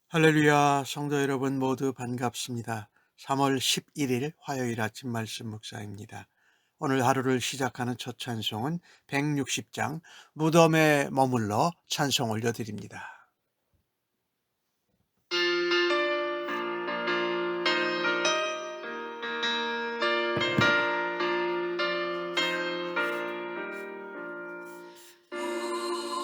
할렐루야, 성도 여러분 모두 반갑습니다. 3월 11일 화요일 아침 말씀 묵상입니다. 오늘 하루를 시작하는 첫 찬송은 160장 무덤에 머물러 찬송 올려드립니다.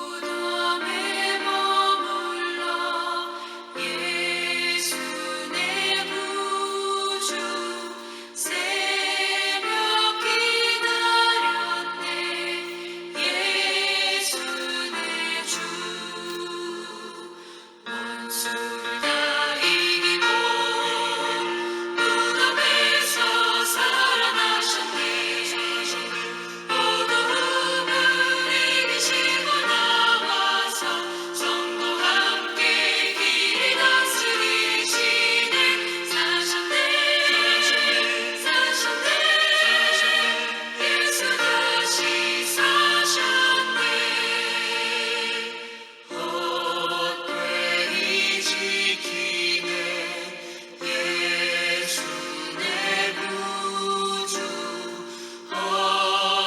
무덤에 머물러 예수 내 구주 새벽 기다렸네. 예수 내 주 원수를 다 이기고 무덤에서 살아나셨네. 어두움을 이기시고 나와서 성도 함께 길을 다스리시네. 사셨네. 예수 다시 사셨네. 헛되이 지키네. 예수 내 구주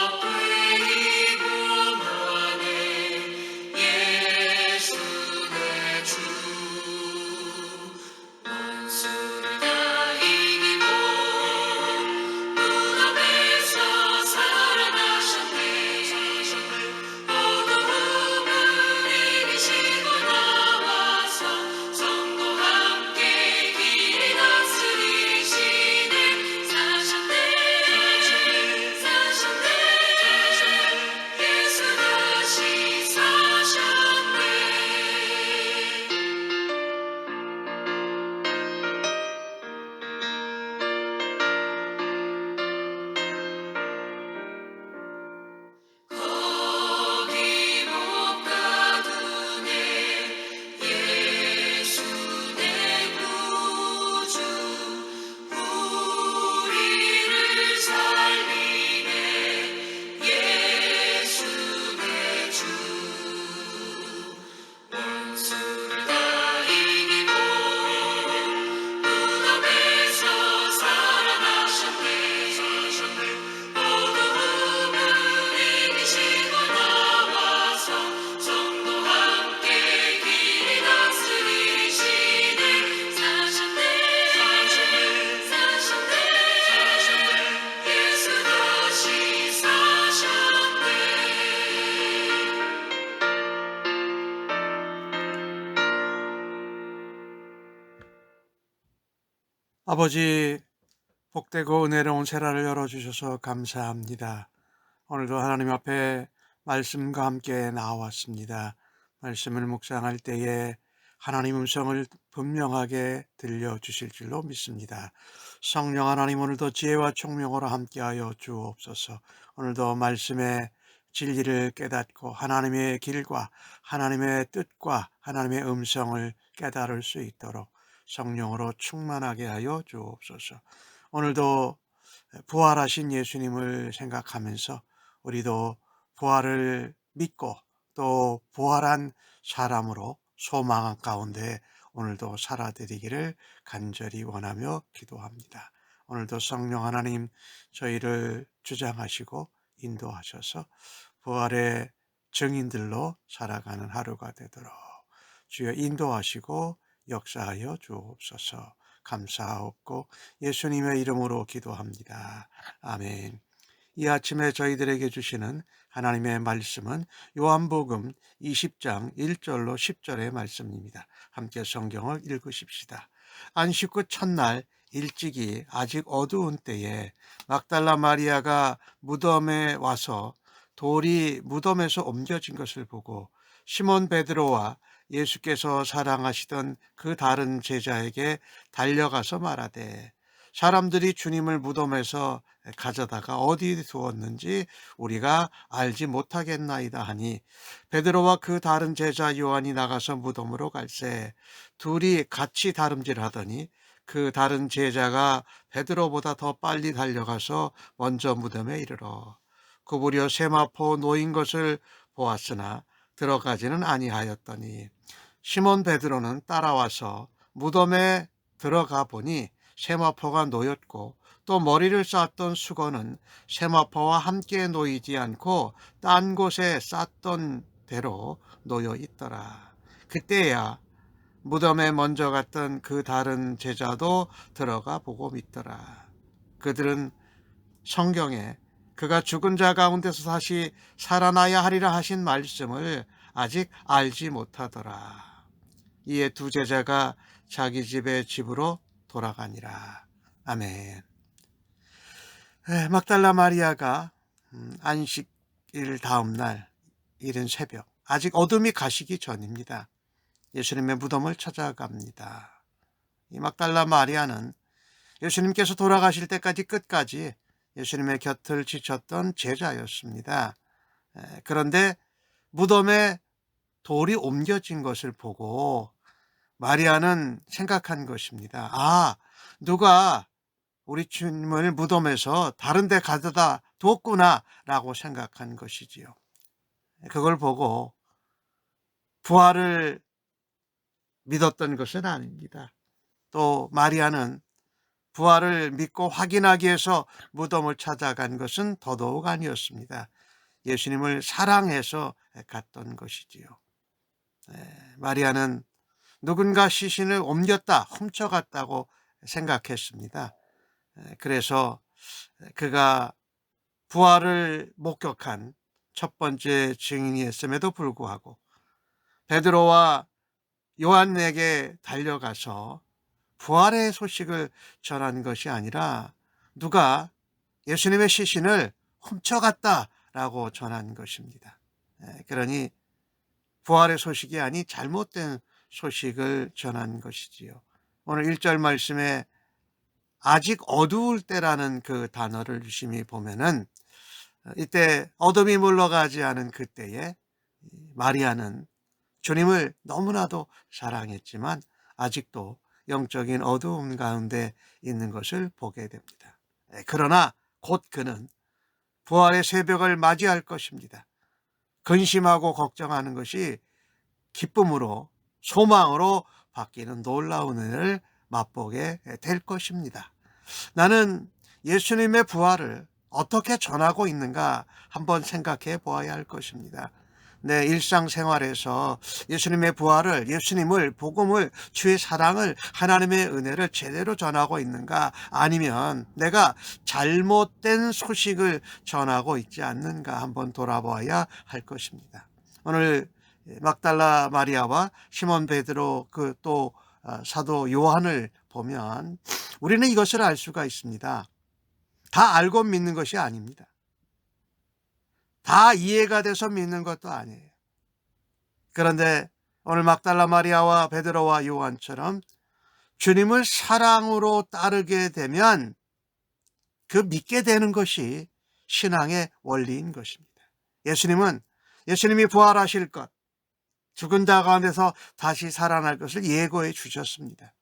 헛되이 구원하네. 예수 내 주 원수를 다 이기고 무덤에서 살아나셨네. 어두움을 이기시고 나와서 성도 함께 길을 다스리시네. 사셨네. 예수 다시 사셨네. 거기 못 가두네. 예수 내 구주 우리를 살리네. 예수 내 주 원수를 다 이기고 무덤에서 살아나셨네. 어두움을 이기시고 나와서 성도 함께 길을 다스리시네. 사셨네. 예수 다시 사셨네. 아버지, 복되고 은혜로운 세라를 열어주셔서 감사합니다. 오늘도 하나님 앞에 말씀과 함께 나왔습니다. 말씀을 묵상할 때에 하나님 음성을 분명하게 들려주실 줄로 믿습니다. 성령 하나님, 오늘도 지혜와 총명으로 함께하여 주옵소서. 오늘도 말씀의 진리를 깨닫고 하나님의 길과 하나님의 뜻과 하나님의 음성을 깨달을 수 있도록 성령으로 충만하게 하여 주옵소서. 오늘도 부활하신 예수님을 생각하면서 우리도 부활을 믿고 또 부활한 사람으로 소망 가운데 오늘도 살아드리기를 간절히 원하며 기도합니다. 오늘도 성령 하나님 저희를 주장하시고 인도하셔서 부활의 증인들로 살아가는 하루가 되도록 주여 인도하시고 역사하여 주옵소서. 감사하옵고 예수님의 이름으로 기도합니다. 아멘. 이 아침에 저희들에게 주시는 하나님의 말씀은 요한복음 20장 1절로 10절의 말씀입니다. 함께 성경을 읽으십시다. 안식 후 첫날 일찍이 아직 어두운 때에 막달라 마리아가 무덤에 와서 돌이 무덤에서 옮겨진 것을 보고 시몬 베드로와 예수께서 사랑하시던 그 다른 제자에게 달려가서 말하되 사람들이 주님을 무덤에서 가져다가 어디 두었는지 우리가 알지 못하겠나이다 하니 베드로와 그 다른 제자 요한이 나가서 무덤으로 갈새 둘이 같이 다름질하더니 그 다른 제자가 베드로보다 더 빨리 달려가서 먼저 무덤에 이르러 구부려 세마포 놓인 것을 보았으나 들어가지는 아니하였더니 시몬 베드로는 따라와서 무덤에 들어가 보니 세마포가 놓였고 또 머리를 쌓았던 수건은 세마포와 함께 놓이지 않고 딴 곳에 쌌던 대로 놓여 있더라. 그때야 무덤에 먼저 갔던 그 다른 제자도 들어가 보고 믿더라. 그들은 성경에 그가 죽은 자 가운데서 다시 살아나야 하리라 하신 말씀을 아직 알지 못하더라. 이에 두 제자가 자기 집의 집으로 돌아가니라. 아멘. 막달라 마리아가 안식일 다음 날 이른 새벽, 아직 어둠이 가시기 전입니다. 예수님의 무덤을 찾아갑니다. 이 막달라 마리아는 예수님께서 돌아가실 때까지 끝까지 예수님의 곁을 지켰던 제자였습니다. 그런데 무덤에 돌이 옮겨진 것을 보고 마리아는 생각한 것입니다. 아, 누가 우리 주님을 무덤에서 다른 데 가져다 뒀구나 라고 생각한 것이지요. 그걸 보고 부활을 믿었던 것은 아닙니다. 또 마리아는 부활을 믿고 확인하기 위해서 무덤을 찾아간 것은 더더욱 아니었습니다. 예수님을 사랑해서 갔던 것이지요. 마리아는 누군가 시신을 옮겼다, 훔쳐갔다고 생각했습니다. 그래서 그가 부활을 목격한 첫 번째 증인이었음에도 불구하고 베드로와 요한에게 달려가서 부활의 소식을 전한 것이 아니라 누가 예수님의 시신을 훔쳐갔다라고 전한 것입니다. 그러니 부활의 소식이 아닌 잘못된 소식을 전한 것이지요. 오늘 1절 말씀에 아직 어두울 때라는 그 단어를 유심히 보면은 이때 어둠이 물러가지 않은 그때에 마리아는 주님을 너무나도 사랑했지만 아직도 영적인 어두움 가운데 있는 것을 보게 됩니다. 그러나 곧 그는 부활의 새벽을 맞이할 것입니다. 근심하고 걱정하는 것이 기쁨으로, 소망으로 바뀌는 놀라운 은혜를 맛보게 될 것입니다. 나는 예수님의 부활을 어떻게 전하고 있는가 한번 생각해 보아야 할 것입니다. 내 일상생활에서 예수님의 부활을, 예수님을, 복음을, 주의 사랑을, 하나님의 은혜를 제대로 전하고 있는가, 아니면 내가 잘못된 소식을 전하고 있지 않는가 한번 돌아봐야 할 것입니다. 오늘 막달라 마리아와 시몬 베드로 또 사도 요한을 보면 우리는 이것을 알 수가 있습니다. 다 알고 믿는 것이 아닙니다. 다 이해가 돼서 믿는 것도 아니에요. 그런데 오늘 막달라 마리아와 베드로와 요한처럼 주님을 사랑으로 따르게 되면 그 믿게 되는 것이 신앙의 원리인 것입니다. 예수님이 부활하실 것, 죽은 자 가운데서 다시 살아날 것을 예고해 주셨습니다.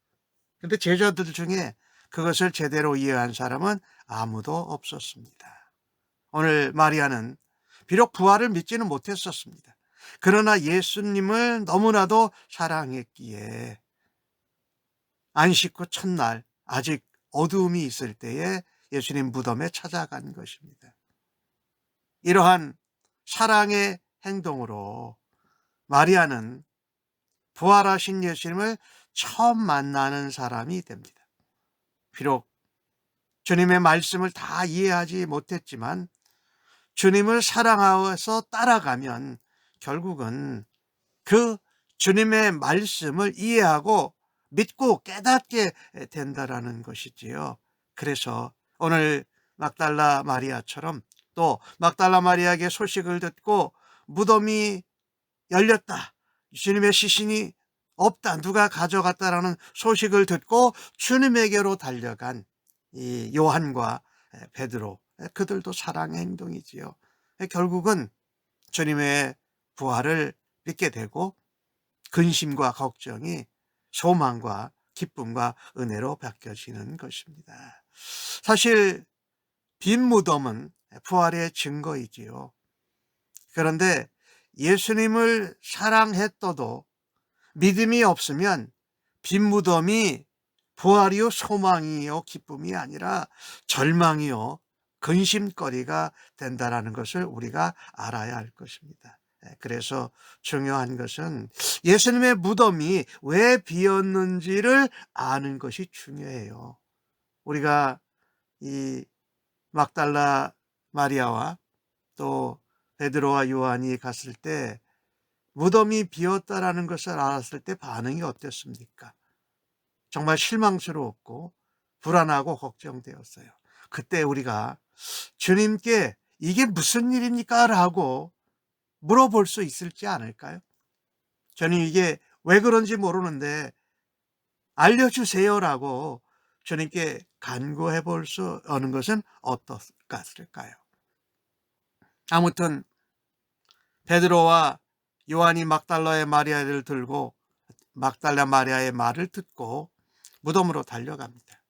그런데 제자들 중에 그것을 제대로 이해한 사람은 아무도 없었습니다. 오늘 마리아는 비록 부활을 믿지는 못했었습니다. 그러나 예수님을 너무나도 사랑했기에 안식 후 첫날 아직 어두움이 있을 때에 예수님 무덤에 찾아간 것입니다. 이러한 사랑의 행동으로 마리아는 부활하신 예수님을 처음 만나는 사람이 됩니다. 비록 주님의 말씀을 다 이해하지 못했지만 주님을 사랑하여서 따라가면 결국은 그 주님의 말씀을 이해하고 믿고 깨닫게 된다라는 것이지요. 그래서 오늘 막달라 마리아처럼 또 막달라 마리아에게 소식을 듣고 무덤이 열렸다, 주님의 시신이 없다, 누가 가져갔다라는 소식을 듣고 주님에게로 달려간 이 요한과 베드로, 그들도 사랑의 행동이지요. 결국은 주님의 부활을 믿게 되고 근심과 걱정이 소망과 기쁨과 은혜로 바뀌어지는 것입니다. 사실 빈 무덤은 부활의 증거이지요. 그런데 예수님을 사랑했어도 믿음이 없으면 빈 무덤이 부활이요 소망이요 기쁨이 아니라 절망이요 근심거리가 된다라는 것을 우리가 알아야 할 것입니다. 그래서 중요한 것은 예수님의 무덤이 왜 비었는지를 아는 것이 중요해요. 우리가 이 막달라 마리아와 또 베드로와 요한이 갔을 때 무덤이 비었다라는 것을 알았을 때 반응이 어땠습니까? 정말 실망스러웠고 불안하고 걱정되었어요. 그때 우리가 주님께 이게 무슨 일입니까? 라고 물어볼 수 있을지 않을까요? 저는 이게 왜 그런지 모르는데 알려주세요라고 주님께 간구해 볼 수 없는 것은 어떨까요? 아무튼 베드로와 요한이 막달라의 마리아를 들고 막달라 마리아의 말을 듣고 무덤으로 달려갑니다.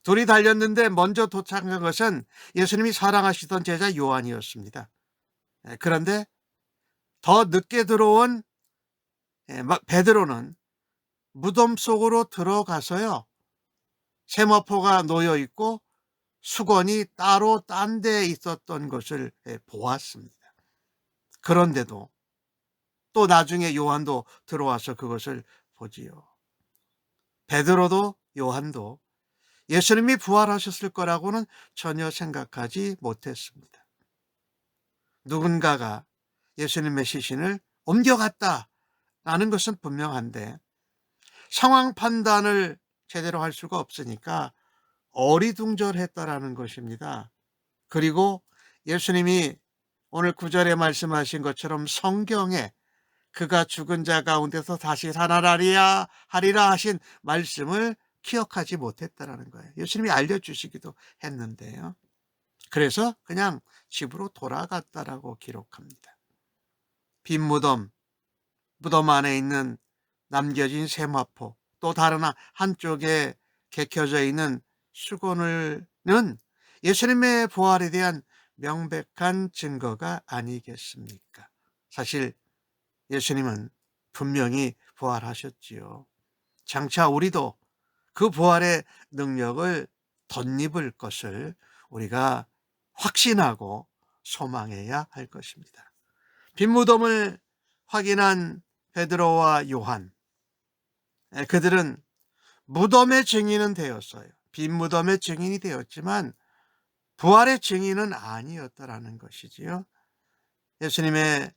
둘이 달렸는데 먼저 도착한 것은 예수님이 사랑하시던 제자 요한이었습니다. 그런데 더 늦게 들어온 베드로는 무덤 속으로 들어가서요, 세마포가 놓여 있고 수건이 따로 딴 데에 있었던 것을 보았습니다. 그런데도 또 나중에 요한도 들어와서 그것을 보지요. 베드로도 요한도 예수님이 부활하셨을 거라고는 전혀 생각하지 못했습니다. 누군가가 예수님의 시신을 옮겨갔다라는 것은 분명한데 상황 판단을 제대로 할 수가 없으니까 어리둥절했다라는 것입니다. 그리고 예수님이 오늘 9절에 말씀하신 것처럼 성경에 그가 죽은 자 가운데서 다시 살아나리라 하리라 하신 말씀을 기억하지 못했다라는 거예요. 예수님이 알려주시기도 했는데요. 그래서 그냥 집으로 돌아갔다라고 기록합니다. 빈 무덤, 무덤 안에 있는 남겨진 세마포, 또 다른 한쪽에 개켜져 있는 수건을는 예수님의 부활에 대한 명백한 증거가 아니겠습니까? 사실 예수님은 분명히 부활하셨지요. 장차 우리도 그 부활의 능력을 덧입을 것을 우리가 확신하고 소망해야 할 것입니다. 빈 무덤을 확인한 베드로와 요한, 그들은 무덤의 증인은 되었어요. 빈 무덤의 증인이 되었지만 부활의 증인은 아니었다라는 것이지요. 예수님의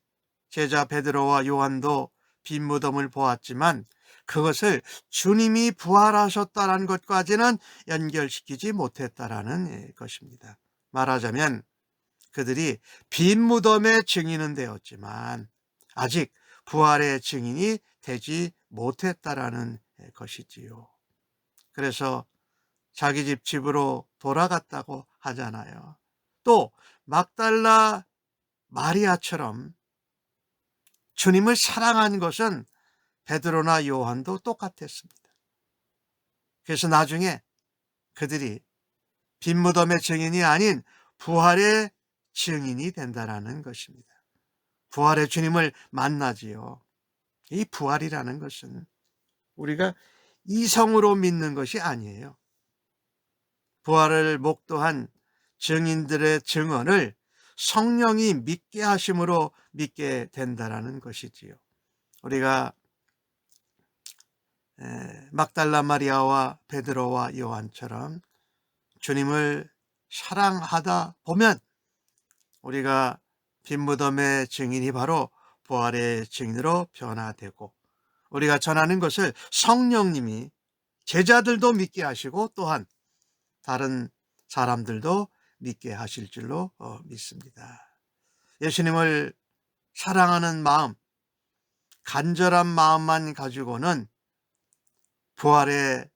제자 베드로와 요한도 빈 무덤을 보았지만 그것을 주님이 부활하셨다는 것까지는 연결시키지 못했다라는 것입니다. 말하자면 그들이 빈 무덤의 증인은 되었지만 아직 부활의 증인이 되지 못했다라는 것이지요. 그래서 자기 집으로 돌아갔다고 하잖아요. 또 막달라 마리아처럼 주님을 사랑한 것은 베드로나 요한도 똑같았습니다. 그래서 나중에 그들이 빈 무덤의 증인이 아닌 부활의 증인이 된다라는 것입니다. 부활의 주님을 만나지요. 이 부활이라는 것은 우리가 이성으로 믿는 것이 아니에요. 부활을 목도한 증인들의 증언을 성령이 믿게 하심으로 믿게 된다라는 것이지요. 우리가 막달라 마리아와 베드로와 요한처럼 주님을 사랑하다 보면 우리가 빈 무덤의 증인이 바로 부활의 증인으로 변화되고 우리가 전하는 것을 성령님이 제자들도 믿게 하시고 또한 다른 사람들도 믿게 하실 줄로 믿습니다. 예수님을 사랑하는 마음, 간절한 마음만 가지고는 부활의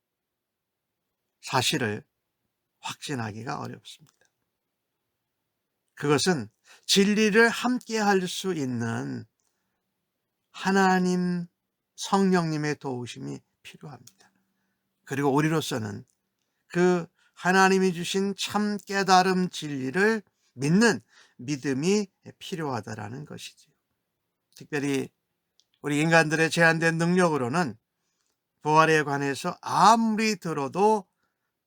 사실을 확신하기가 어렵습니다. 그것은 진리를 함께 할 수 있는 하나님 성령님의 도우심이 필요합니다. 그리고 우리로서는 그 하나님이 주신 참 깨달음 진리를 믿는 믿음이 필요하다라는 것이지요. 특별히 우리 인간들의 제한된 능력으로는 부활에 관해서 아무리 들어도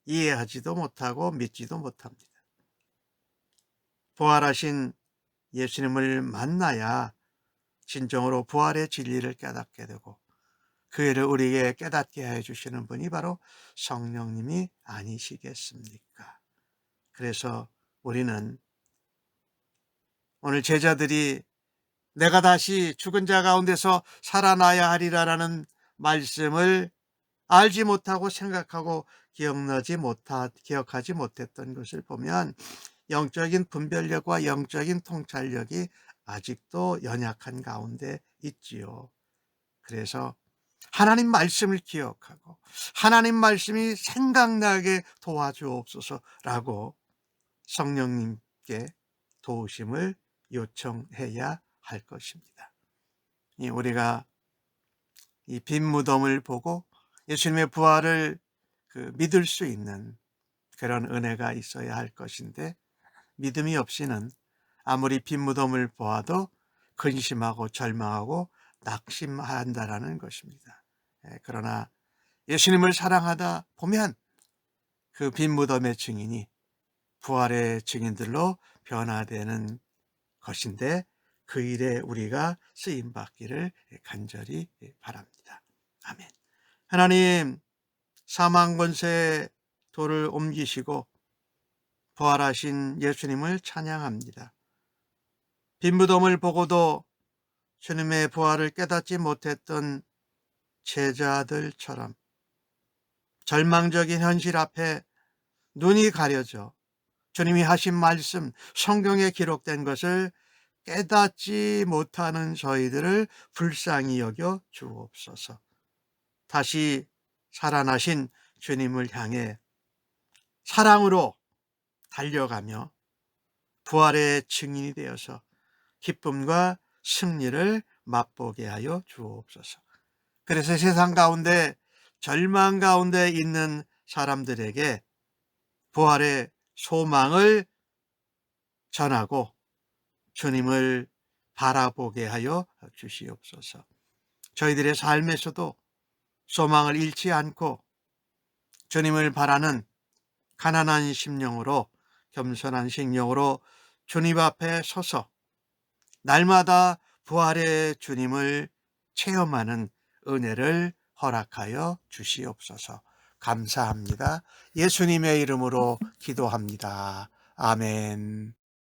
이해하지도 못하고 믿지도 못합니다. 부활하신 예수님을 만나야 진정으로 부활의 진리를 깨닫게 되고, 그 일을 우리에게 깨닫게 해주시는 분이 바로 성령님이 아니시겠습니까? 그래서 우리는 오늘 제자들이 내가 다시 죽은 자 가운데서 살아나야 하리라라는 말씀을 알지 못하고 생각하고 기억하지 못했던 것을 보면 영적인 분별력과 영적인 통찰력이 아직도 연약한 가운데 있지요. 그래서 하나님 말씀을 기억하고 하나님 말씀이 생각나게 도와주옵소서라고 성령님께 도우심을 요청해야 할 것입니다. 우리가 이 빈 무덤을 보고 예수님의 부활을 믿을 수 있는 그런 은혜가 있어야 할 것인데, 믿음이 없이는 아무리 빈 무덤을 보아도 근심하고 절망하고 낙심한다라는 것입니다. 그러나 예수님을 사랑하다 보면 그 빈 무덤의 증인이 부활의 증인들로 변화되는 것인데, 그 일에 우리가 쓰임받기를 간절히 바랍니다. 아멘. 하나님, 사망 권세의 돌을 옮기시고 부활하신 예수님을 찬양합니다. 빈 무덤을 보고도 주님의 부활을 깨닫지 못했던 제자들처럼 절망적인 현실 앞에 눈이 가려져 주님이 하신 말씀, 성경에 기록된 것을 깨닫지 못하는 저희들을 불쌍히 여겨 주옵소서. 다시 살아나신 주님을 향해 사랑으로 달려가며 부활의 증인이 되어서 기쁨과 승리를 맛보게 하여 주옵소서. 그래서 세상 가운데 절망 가운데 있는 사람들에게 부활의 소망을 전하고 주님을 바라보게 하여 주시옵소서. 저희들의 삶에서도 소망을 잃지 않고 주님을 바라는 가난한 심령으로, 겸손한 심령으로 주님 앞에 서서 날마다 부활의 주님을 체험하는 은혜를 허락하여 주시옵소서. 감사합니다. 예수님의 이름으로 기도합니다. 아멘.